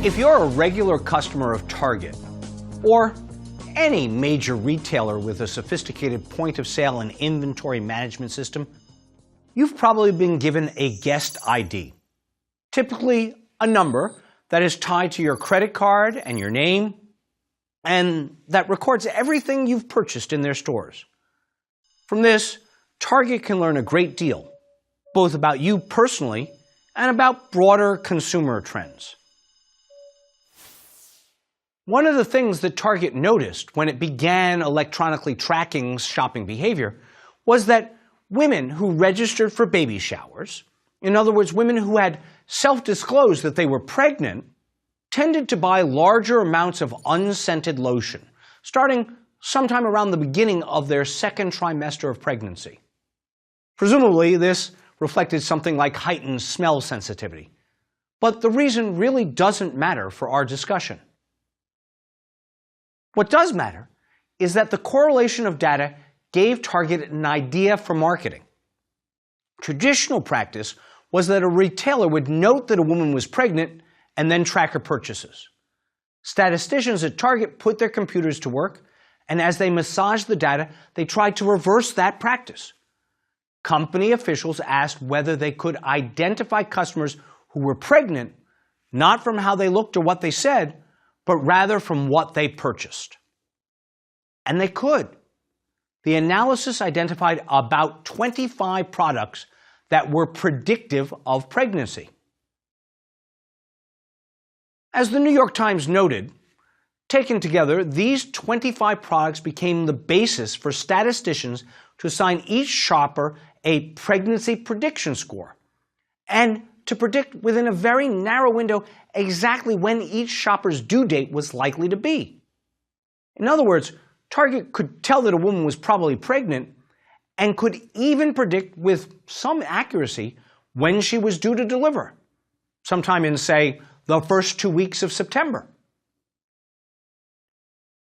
If you're a regular customer of Target, or any major retailer with a sophisticated point-of-sale and inventory management system, you've probably been given a guest ID, typically a number that is tied to your credit card and your name, and that records everything you've purchased in their stores. From this, Target can learn a great deal, both about you personally and about broader consumer trends. One of the things that Target noticed when it began electronically tracking shopping behavior was that women who registered for baby showers, in other words, women who had self-disclosed that they were pregnant, tended to buy larger amounts of unscented lotion, starting sometime around the beginning of their second trimester of pregnancy. Presumably, this reflected something like heightened smell sensitivity. But the reason really doesn't matter for our discussion. What does matter is that the correlation of data gave Target an idea for marketing. Traditional practice was that a retailer would note that a woman was pregnant and then track her purchases. Statisticians at Target put their computers to work, and as they massaged the data, they tried to reverse that practice. Company officials asked whether they could identify customers who were pregnant, not from how they looked or what they said, but rather from what they purchased. And they could. The analysis identified about 25 products that were predictive of pregnancy. As the New York Times noted, taken together, these 25 products became the basis for statisticians to assign each shopper a pregnancy prediction score, and to predict within a very narrow window exactly when each shopper's due date was likely to be. In other words, Target could tell that a woman was probably pregnant and could even predict with some accuracy when she was due to deliver, sometime in, say, the first 2 weeks of September.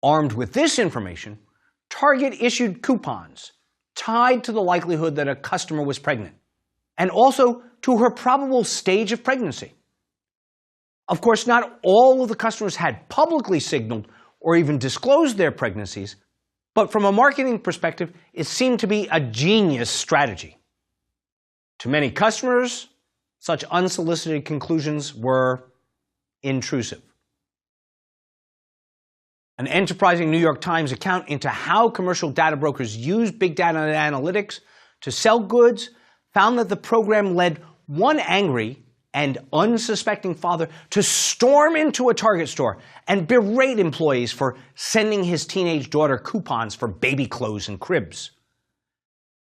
Armed with this information, Target issued coupons tied to the likelihood that a customer was pregnant, and also to her probable stage of pregnancy. Of course, not all of the customers had publicly signaled or even disclosed their pregnancies, but from a marketing perspective, it seemed to be a genius strategy. To many customers, such unsolicited conclusions were intrusive. An enterprising New York Times account into how commercial data brokers use big data and analytics to sell goods found that the program led one angry and unsuspecting father to storm into a Target store and berate employees for sending his teenage daughter coupons for baby clothes and cribs.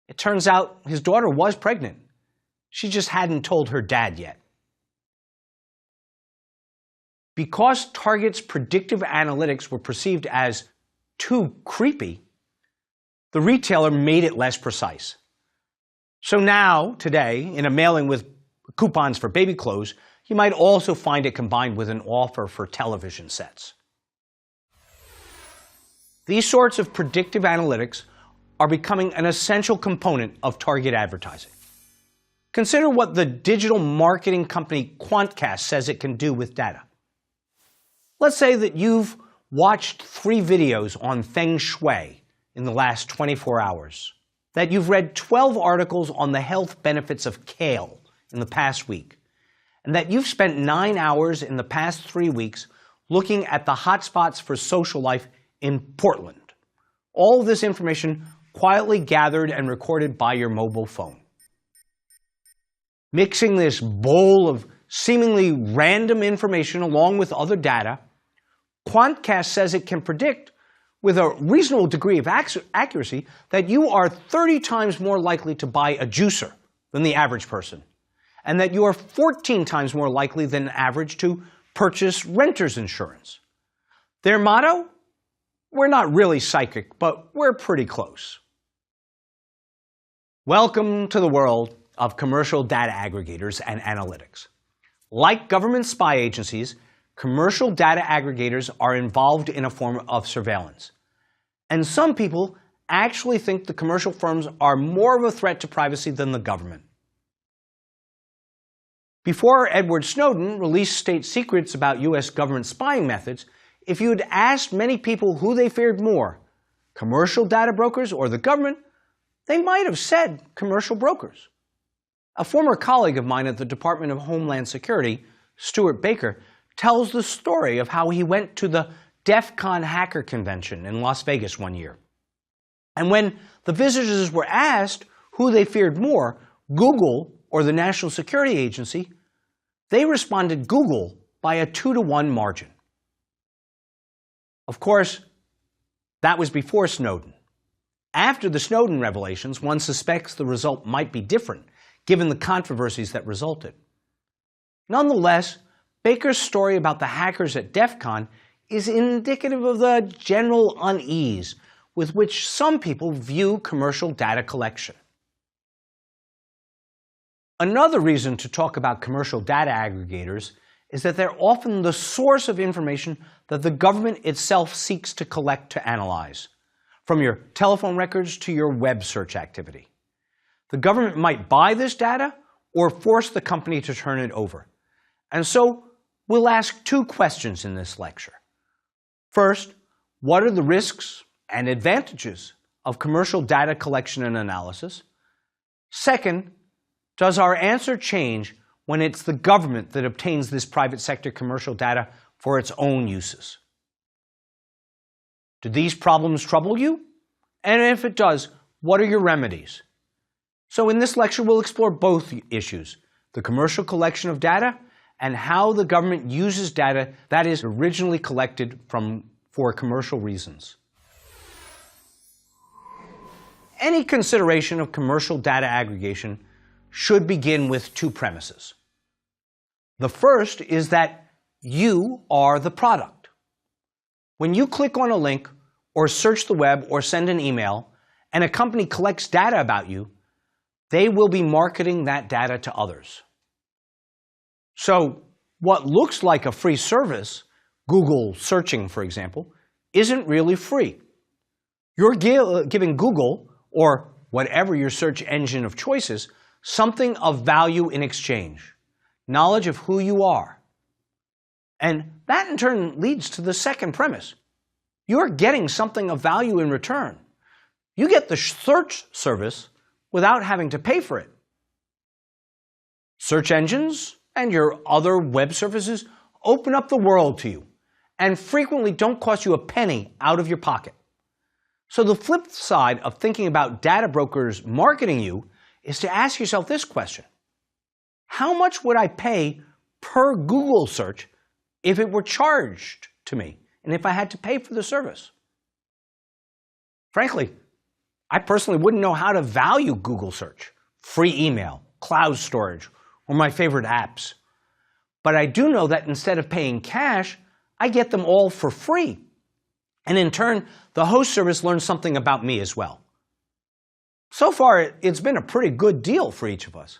It turns out his daughter was pregnant. She just hadn't told her dad yet. Because Target's predictive analytics were perceived as too creepy, the retailer made it less precise. So now, today, in a mailing with coupons for baby clothes, you might also find it combined with an offer for television sets. These sorts of predictive analytics are becoming an essential component of Target advertising. Consider what the digital marketing company Quantcast says it can do with data. Let's say that you've watched 3 videos on Feng Shui in the last 24 hours, that you've read 12 articles on the health benefits of kale in the past week, and that you've spent 9 hours in the past 3 weeks looking at the hotspots for social life in Portland. All of this information quietly gathered and recorded by your mobile phone. Mixing this bowl of seemingly random information along with other data, Quantcast says it can predict with a reasonable degree of accuracy that you are 30 times more likely to buy a juicer than the average person, and that you are 14 times more likely than average to purchase renter's insurance. Their motto? We're not really psychic, but we're pretty close. Welcome to the world of commercial data aggregators and analytics. Like government spy agencies, commercial data aggregators are involved in a form of surveillance. And some people actually think the commercial firms are more of a threat to privacy than the government. Before Edward Snowden released state secrets about U.S. government spying methods, if you had asked many people who they feared more, commercial data brokers or the government, they might have said commercial brokers. A former colleague of mine at the Department of Homeland Security, Stuart Baker, tells the story of how he went to the DEF CON hacker convention in Las Vegas one year. And when the visitors were asked who they feared more, Google or the National Security Agency, they responded Google by a 2-to-1 margin. Of course, that was before Snowden. After the Snowden revelations, one suspects the result might be different, given the controversies that resulted. Nonetheless, Baker's story about the hackers at DEF CON is indicative of the general unease with which some people view commercial data collection. Another reason to talk about commercial data aggregators is that they're often the source of information that the government itself seeks to collect to analyze, from your telephone records to your web search activity. The government might buy this data or force the company to turn it over. And so we'll ask 2 questions in this lecture. First, what are the risks and advantages of commercial data collection and analysis? Second, does our answer change when it's the government that obtains this private sector commercial data for its own uses? Do these problems trouble you? And if it does, what are your remedies? So in this lecture, we'll explore both issues, the commercial collection of data and how the government uses data that is originally collected for commercial reasons. Any consideration of commercial data aggregation should begin with 2 premises. The first is that you are the product. When you click on a link or search the web or send an email and a company collects data about you, they will be marketing that data to others. So what looks like a free service, Google searching for example, isn't really free. You're giving Google, or whatever your search engine of choice is, something of value in exchange, knowledge of who you are. And that in turn leads to the second premise. You're getting something of value in return. You get the search service without having to pay for it. Search engines and your other web services open up the world to you and frequently don't cost you a penny out of your pocket. So the flip side of thinking about data brokers marketing you is to ask yourself this question. How much would I pay per Google search if it were charged to me and if I had to pay for the service? Frankly, I personally wouldn't know how to value Google search, free email, cloud storage, or my favorite apps. But I do know that instead of paying cash, I get them all for free. And in turn, the host service learns something about me as well. So far, it's been a pretty good deal for each of us.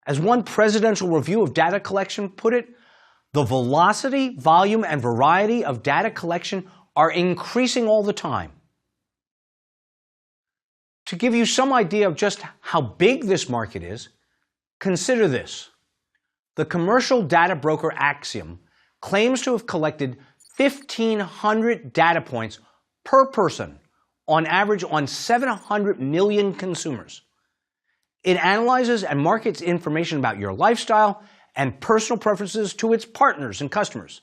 As one presidential review of data collection put it, the velocity, volume, and variety of data collection are increasing all the time. To give you some idea of just how big this market is, consider this. The commercial data broker Axiom claims to have collected 1,500 data points per person, on average on 700 million consumers. It analyzes and markets information about your lifestyle and personal preferences to its partners and customers,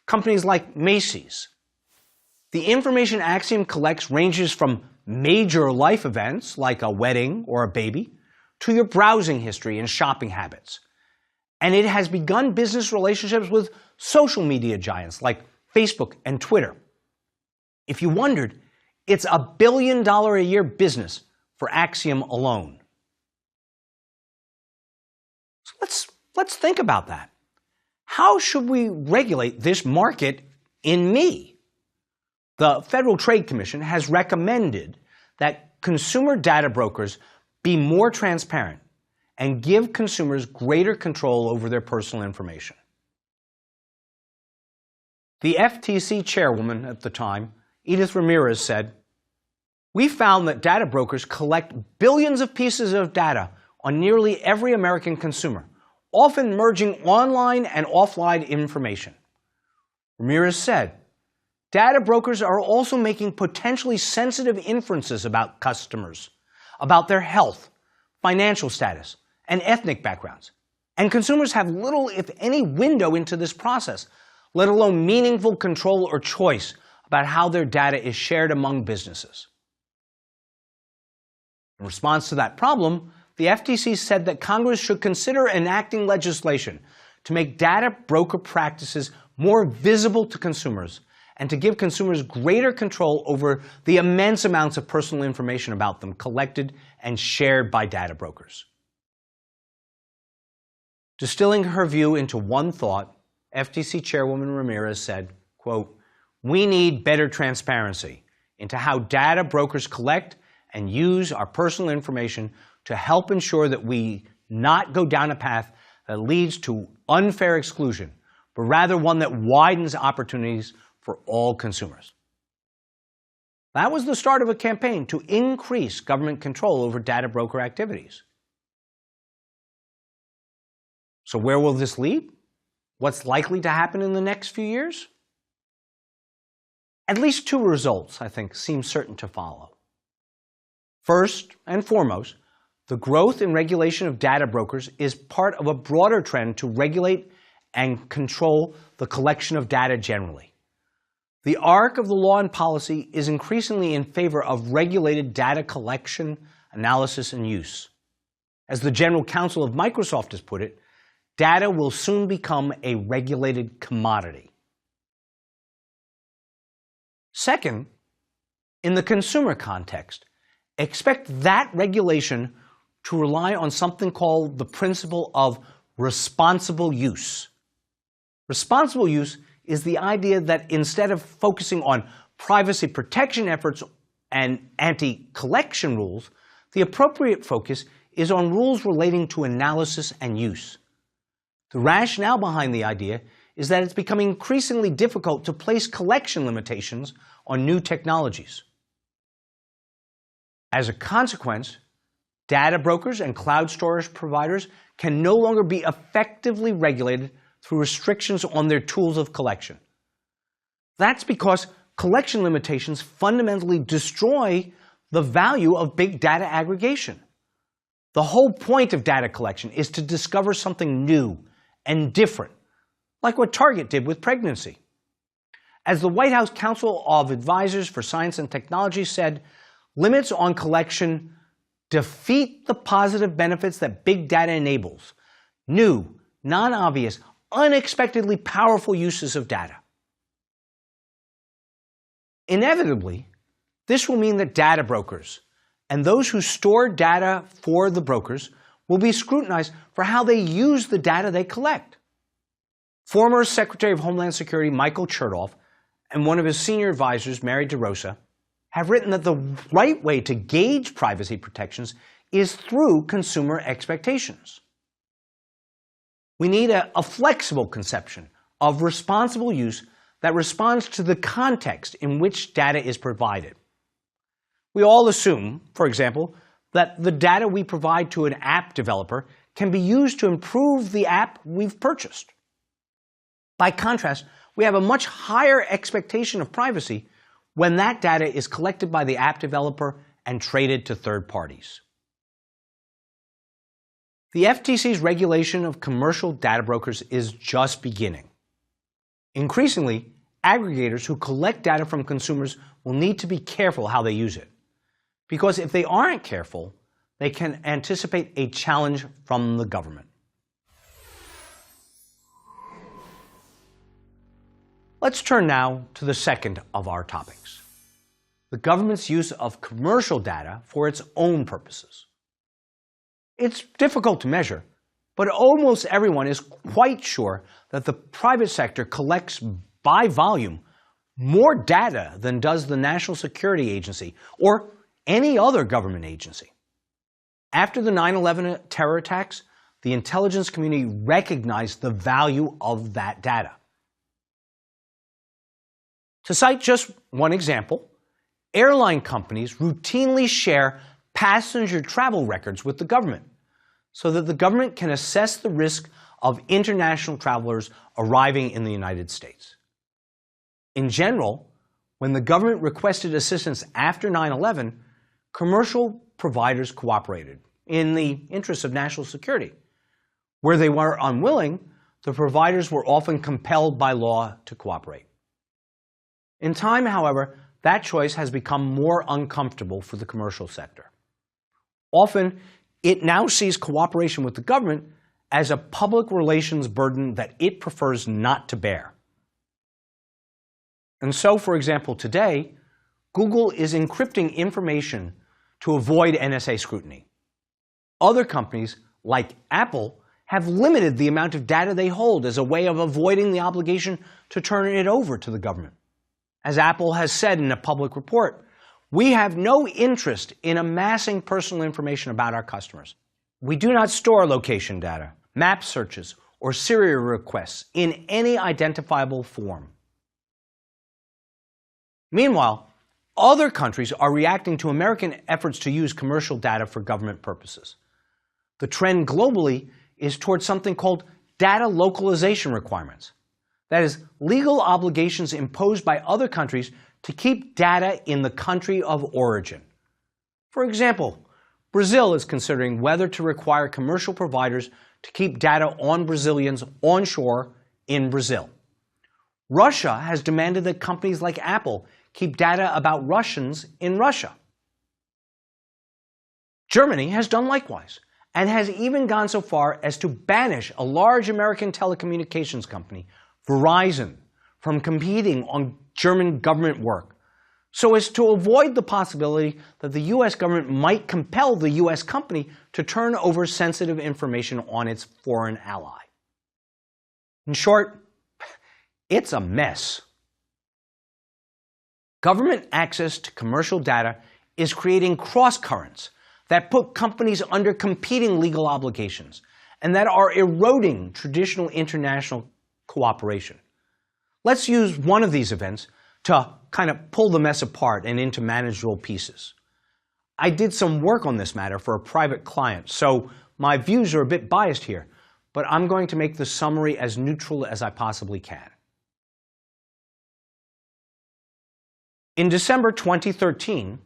companies like Macy's. The information Axiom collects ranges from major life events like a wedding or a baby to your browsing history and shopping habits. And it has begun business relationships with social media giants like Facebook and Twitter. If you wondered, it's a $1 billion a year business for Axiom alone. So let's think about that. How should we regulate this market in me? The Federal Trade Commission has recommended that consumer data brokers be more transparent and give consumers greater control over their personal information. The FTC chairwoman at the time, Edith Ramirez, said, "We found that data brokers collect billions of pieces of data on nearly every American consumer, often merging online and offline information. Ramirez said, data brokers are also making potentially sensitive inferences about customers, about their health, financial status, and ethnic backgrounds. And consumers have little, if any, window into this process, let alone meaningful control or choice about how their data is shared among businesses. In response to that problem, the FTC said that Congress should consider enacting legislation to make data broker practices more visible to consumers and to give consumers greater control over the immense amounts of personal information about them collected and shared by data brokers. Distilling her view into one thought, FTC Chairwoman Ramirez said, quote, "We need better transparency into how data brokers collect and use our personal information to help ensure that we not go down a path that leads to unfair exclusion, but rather one that widens opportunities for all consumers." That was the start of a campaign to increase government control over data broker activities. So where will this lead? What's likely to happen in the next few years? At least two results, I think, seem certain to follow. First and foremost, the growth in regulation of data brokers is part of a broader trend to regulate and control the collection of data generally. The arc of the law and policy is increasingly in favor of regulated data collection, analysis, and use. As the General Counsel of Microsoft has put it, data will soon become a regulated commodity. Second, in the consumer context, expect that regulation to rely on something called the principle of responsible use. Responsible use is the idea that instead of focusing on privacy protection efforts and anti-collection rules, the appropriate focus is on rules relating to analysis and use. The rationale behind the idea is that it's becoming increasingly difficult to place collection limitations on new technologies. As a consequence, data brokers and cloud storage providers can no longer be effectively regulated through restrictions on their tools of collection. That's because collection limitations fundamentally destroy the value of big data aggregation. The whole point of data collection is to discover something new and different, like what Target did with pregnancy. As the White House Council of Advisors for Science and Technology said, limits on collection defeat the positive benefits that big data enables, new, non-obvious, unexpectedly powerful uses of data. Inevitably, this will mean that data brokers and those who store data for the brokers will be scrutinized for how they use the data they collect. Former Secretary of Homeland Security Michael Chertoff and one of his senior advisors, Mary DeRosa, have written that the right way to gauge privacy protections is through consumer expectations. We need a flexible conception of responsible use that responds to the context in which data is provided. We all assume, for example, that the data we provide to an app developer can be used to improve the app we've purchased. By contrast, we have a much higher expectation of privacy when that data is collected by the app developer and traded to third parties. The FTC's regulation of commercial data brokers is just beginning. Increasingly, aggregators who collect data from consumers will need to be careful how they use it, because if they aren't careful, they can anticipate a challenge from the government. Let's turn now to the second of our topics, the government's use of commercial data for its own purposes. It's difficult to measure, but almost everyone is quite sure that the private sector collects by volume more data than does the National Security Agency or any other government agency. After the 9/11 terror attacks, the intelligence community recognized the value of that data. To cite just one example, airline companies routinely share passenger travel records with the government so that the government can assess the risk of international travelers arriving in the United States. In general, when the government requested assistance after 9/11, commercial providers cooperated in the interest of national security. Where they were unwilling, the providers were often compelled by law to cooperate. In time, however, that choice has become more uncomfortable for the commercial sector. Often, it now sees cooperation with the government as a public relations burden that it prefers not to bear. And so, for example, today, Google is encrypting information to avoid NSA scrutiny. Other companies, like Apple, have limited the amount of data they hold as a way of avoiding the obligation to turn it over to the government. As Apple has said in a public report, we have no interest in amassing personal information about our customers. We do not store location data, map searches, or serial requests in any identifiable form. Meanwhile, other countries are reacting to American efforts to use commercial data for government purposes. The trend globally is towards something called data localization requirements. That is, legal obligations imposed by other countries to keep data in the country of origin. For example, Brazil is considering whether to require commercial providers to keep data on Brazilians onshore in Brazil. Russia has demanded that companies like Apple keep data about Russians in Russia. Germany has done likewise, and has even gone so far as to banish a large American telecommunications company, Verizon, from competing on German government work, so as to avoid the possibility that the U.S. government might compel the U.S. company to turn over sensitive information on its foreign ally. In short, it's a mess. Government access to commercial data is creating cross-currents that put companies under competing legal obligations and that are eroding traditional international cooperation. Let's use one of these events to kind of pull the mess apart and into manageable pieces. I did some work on this matter for a private client, so my views are a bit biased here, but I'm going to make the summary as neutral as I possibly can. In December 2013,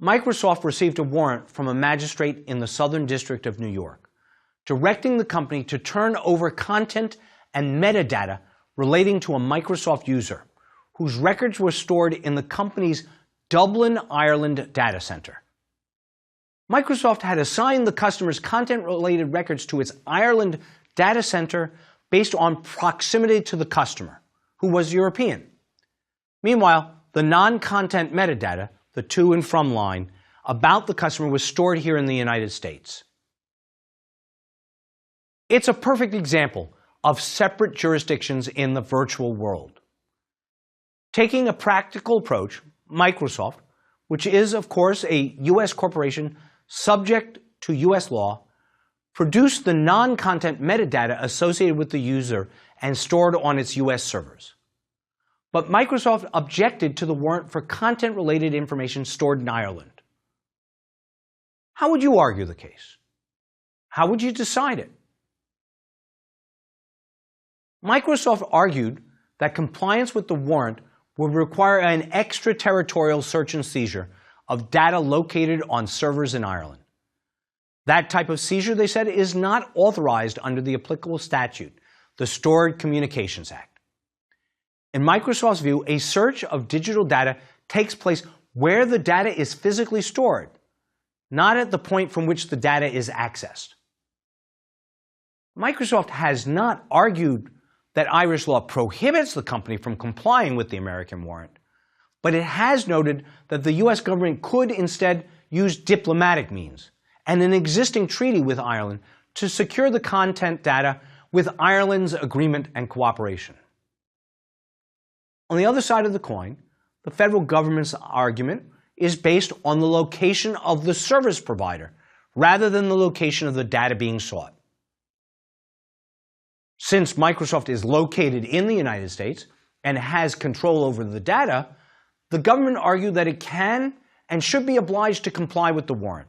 Microsoft received a warrant from a magistrate in the Southern District of New York, directing the company to turn over content and metadata relating to a Microsoft user whose records were stored in the company's Dublin, Ireland data center. Microsoft had assigned the customer's content-related records to its Ireland data center based on proximity to the customer, who was European. Meanwhile, the non-content metadata, the to and from line, about the customer was stored here in the United States. It's a perfect example of separate jurisdictions in the virtual world. Taking a practical approach, Microsoft, which is, of course, a U.S. corporation subject to U.S. law, produced the non-content metadata associated with the user and stored on its U.S. servers. But Microsoft objected to the warrant for content-related information stored in Ireland. How would you argue the case? How would you decide it? Microsoft argued that compliance with the warrant would require an extraterritorial search and seizure of data located on servers in Ireland. That type of seizure, they said, is not authorized under the applicable statute, the Stored Communications Act. In Microsoft's view, a search of digital data takes place where the data is physically stored, not at the point from which the data is accessed. Microsoft has not argued that Irish law prohibits the company from complying with the American warrant, but it has noted that the U.S. government could instead use diplomatic means and an existing treaty with Ireland to secure the content data with Ireland's agreement and cooperation. On the other side of the coin, the federal government's argument is based on the location of the service provider rather than the location of the data being sought. Since Microsoft is located in the United States and has control over the data, the government argued that it can and should be obliged to comply with the warrant.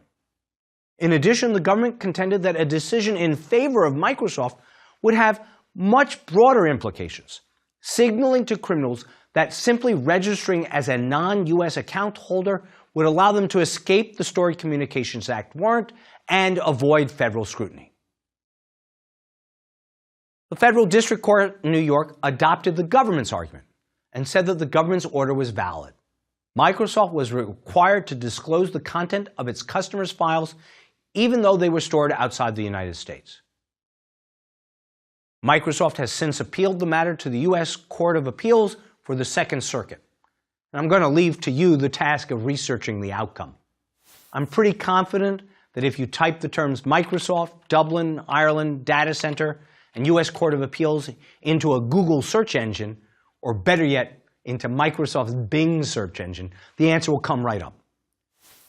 In addition, the government contended that a decision in favor of Microsoft would have much broader implications, signaling to criminals that simply registering as a non-U.S. account holder would allow them to escape the Stored Communications Act warrant and avoid federal scrutiny. The Federal District Court in New York adopted the government's argument and said that the government's order was valid. Microsoft was required to disclose the content of its customers' files even though they were stored outside the United States. Microsoft has since appealed the matter to the U.S. Court of Appeals for the Second Circuit. And I'm going to leave to you the task of researching the outcome. I'm pretty confident that if you type the terms Microsoft, Dublin, Ireland, data center, and U.S. Court of Appeals into a Google search engine, or better yet, into Microsoft's Bing search engine, the answer will come right up.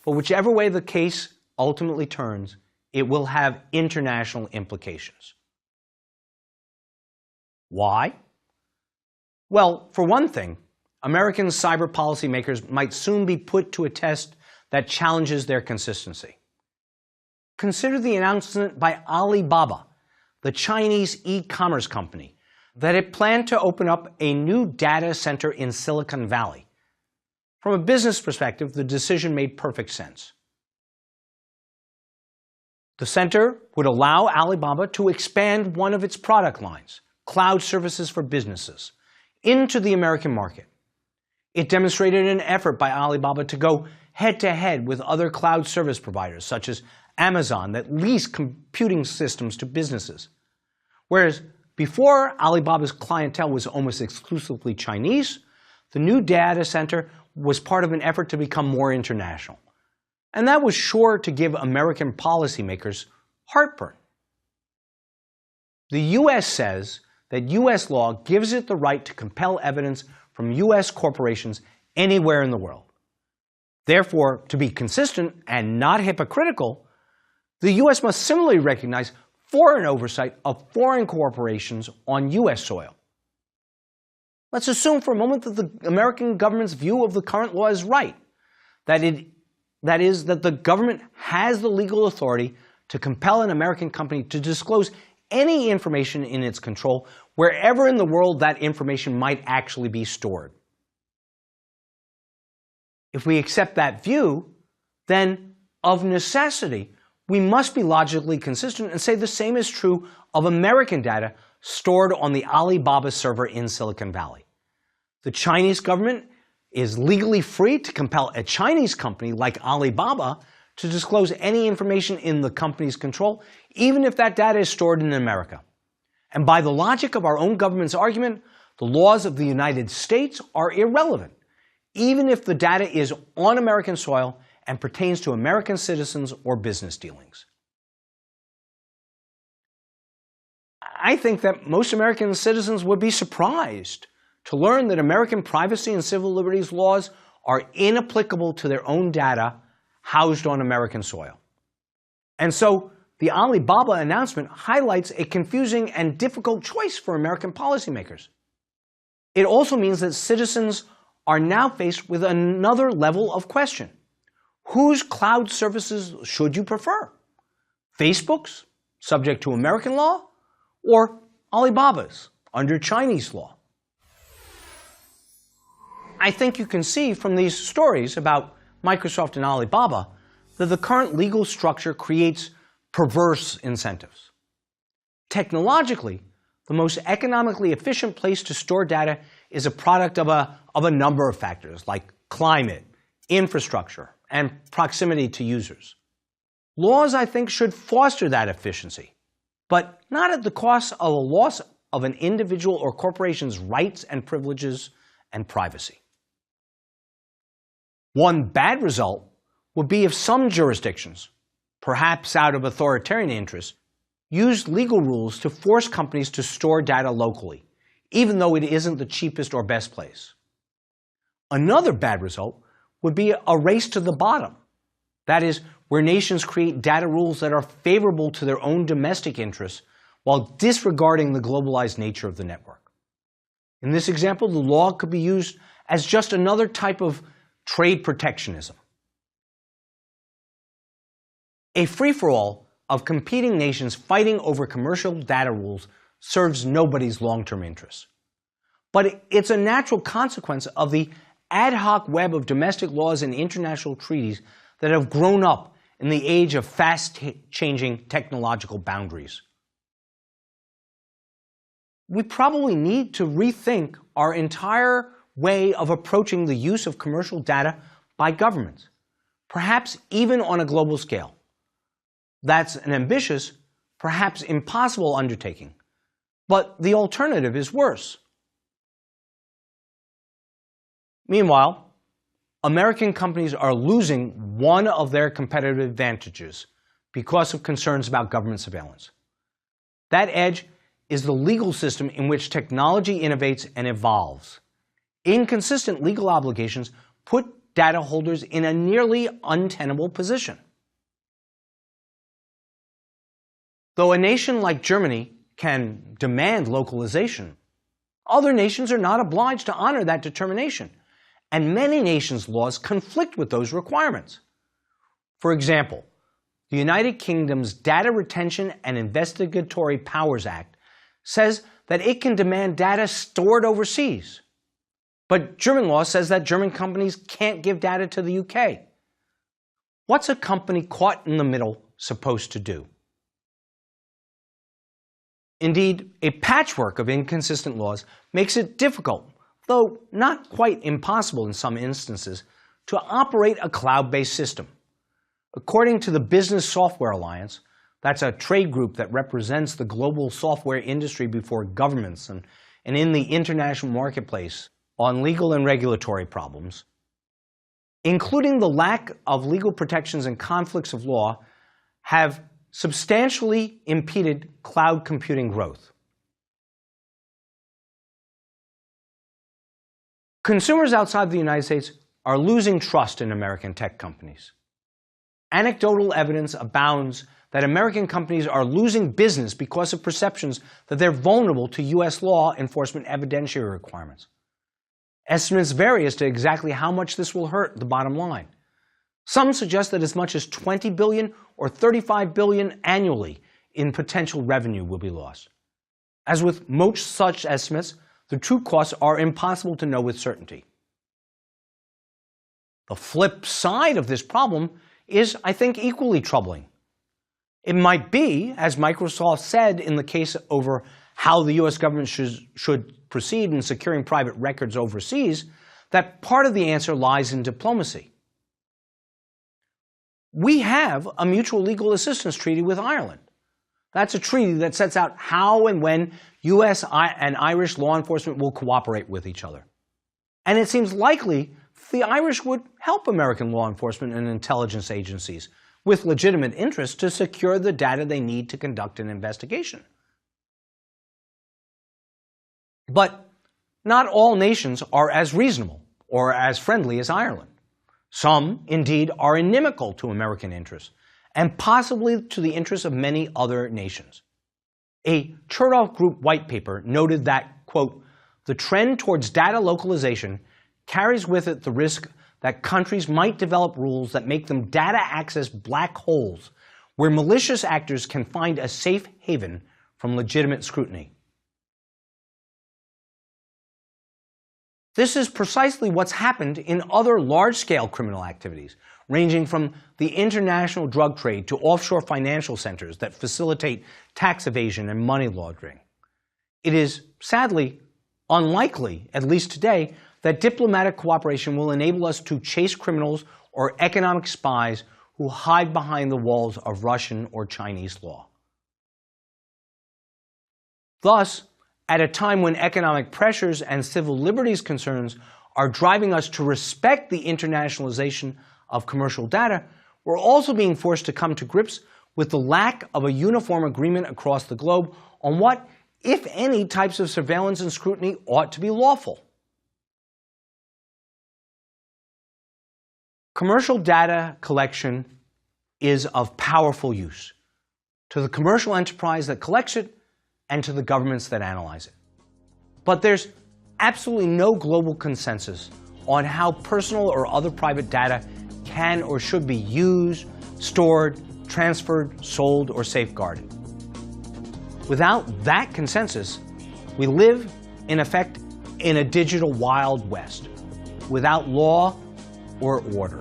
But whichever way the case ultimately turns, it will have international implications. Why? Well, for one thing, American cyber policymakers might soon be put to a test that challenges their consistency. Consider the announcement by Alibaba, the Chinese e-commerce company, that it planned to open up a new data center in Silicon Valley. From a business perspective, the decision made perfect sense. The center would allow Alibaba to expand one of its product lines, cloud services for businesses, into the American market. It demonstrated an effort by Alibaba to go head-to-head with other cloud service providers, such as Amazon, that lease computing systems to businesses. Whereas before Alibaba's clientele was almost exclusively Chinese, the new data center was part of an effort to become more international. And that was sure to give American policymakers heartburn. The U.S. says that U.S. law gives it the right to compel evidence from U.S. corporations anywhere in the world. Therefore, to be consistent and not hypocritical, the U.S. must similarly recognize foreign oversight of foreign corporations on U.S. soil. Let's assume for a moment that the American government's view of the current law is right, that is, that the government has the legal authority to compel an American company to disclose any information in its control wherever in the world that information might actually be stored. If we accept that view, then of necessity, we must be logically consistent and say the same is true of American data stored on the Alibaba server in Silicon Valley. The Chinese government is legally free to compel a Chinese company like Alibaba to disclose any information in the company's control, even if that data is stored in America. And by the logic of our own government's argument, the laws of the United States are irrelevant, even if the data is on American soil and pertains to American citizens or business dealings. I think that most American citizens would be surprised to learn that American privacy and civil liberties laws are inapplicable to their own data housed on American soil. And so the Alibaba announcement highlights a confusing and difficult choice for American policymakers. It also means that citizens are now faced with another level of question. Whose cloud services should you prefer? Facebook's, subject to American law, or Alibaba's, under Chinese law? I think you can see from these stories about Microsoft and Alibaba that the current legal structure creates perverse incentives. Technologically, the most economically efficient place to store data is a product of a number of factors like climate, infrastructure, and proximity to users. Laws, I think, should foster that efficiency, but not at the cost of a loss of an individual or corporation's rights and privileges and privacy. One bad result would be if some jurisdictions, perhaps out of authoritarian interest, used legal rules to force companies to store data locally, even though it isn't the cheapest or best place. Another bad result would be a race to the bottom. That is, where nations create data rules that are favorable to their own domestic interests while disregarding the globalized nature of the network. In this example, the law could be used as just another type of trade protectionism. A free-for-all of competing nations fighting over commercial data rules serves nobody's long-term interests. But it's a natural consequence of the ad hoc web of domestic laws and international treaties that have grown up in the age of fast-changing technological boundaries. We probably need to rethink our entire way of approaching the use of commercial data by governments, perhaps even on a global scale. That's an ambitious, perhaps impossible undertaking, but the alternative is worse. Meanwhile, American companies are losing one of their competitive advantages because of concerns about government surveillance. That edge is the legal system in which technology innovates and evolves. Inconsistent legal obligations put data holders in a nearly untenable position. Though a nation like Germany can demand localization, other nations are not obliged to honor that determination, and many nations' laws conflict with those requirements. For example, the United Kingdom's Data Retention and Investigatory Powers Act says that it can demand data stored overseas. But German law says that German companies can't give data to the UK. What's a company caught in the middle supposed to do? Indeed, a patchwork of inconsistent laws makes it difficult, though not quite impossible in some instances, to operate a cloud-based system. According to the Business Software Alliance, that's a trade group that represents the global software industry before governments and in the international marketplace on legal and regulatory problems, including the lack of legal protections and conflicts of law, have substantially impeded cloud computing growth. Consumers outside the United States are losing trust in American tech companies. Anecdotal evidence abounds that American companies are losing business because of perceptions that they're vulnerable to U.S. law enforcement evidentiary requirements. Estimates vary as to exactly how much this will hurt the bottom line. Some suggest that as much as $20 billion or $35 billion annually in potential revenue will be lost. As with most such estimates, the true costs are impossible to know with certainty. The flip side of this problem is, I think, equally troubling. It might be, as Microsoft said in the case over how the U.S. government should proceed in securing private records overseas, that part of the answer lies in diplomacy. We have a mutual legal assistance treaty with Ireland. That's a treaty that sets out how and when U.S. and Irish law enforcement will cooperate with each other. And it seems likely the Irish would help American law enforcement and intelligence agencies with legitimate interest to secure the data they need to conduct an investigation. But not all nations are as reasonable or as friendly as Ireland. Some, indeed, are inimical to American interests, and possibly to the interests of many other nations. A Chertoff Group white paper noted that, quote, the trend towards data localization carries with it the risk that countries might develop rules that make them data access black holes where malicious actors can find a safe haven from legitimate scrutiny. This is precisely what's happened in other large-scale criminal activities, ranging from the international drug trade to offshore financial centers that facilitate tax evasion and money laundering. It is, sadly, unlikely, at least today, that diplomatic cooperation will enable us to chase criminals or economic spies who hide behind the walls of Russian or Chinese law. Thus, at a time when economic pressures and civil liberties concerns are driving us to respect the internationalization of commercial data, we're also being forced to come to grips with the lack of a uniform agreement across the globe on what, if any, types of surveillance and scrutiny ought to be lawful. Commercial data collection is of powerful use to the commercial enterprise that collects it and to the governments that analyze it. But there's absolutely no global consensus on how personal or other private data can or should be used, stored, transferred, sold, or safeguarded. Without that consensus, we live, in effect, in a digital Wild West, without law or order.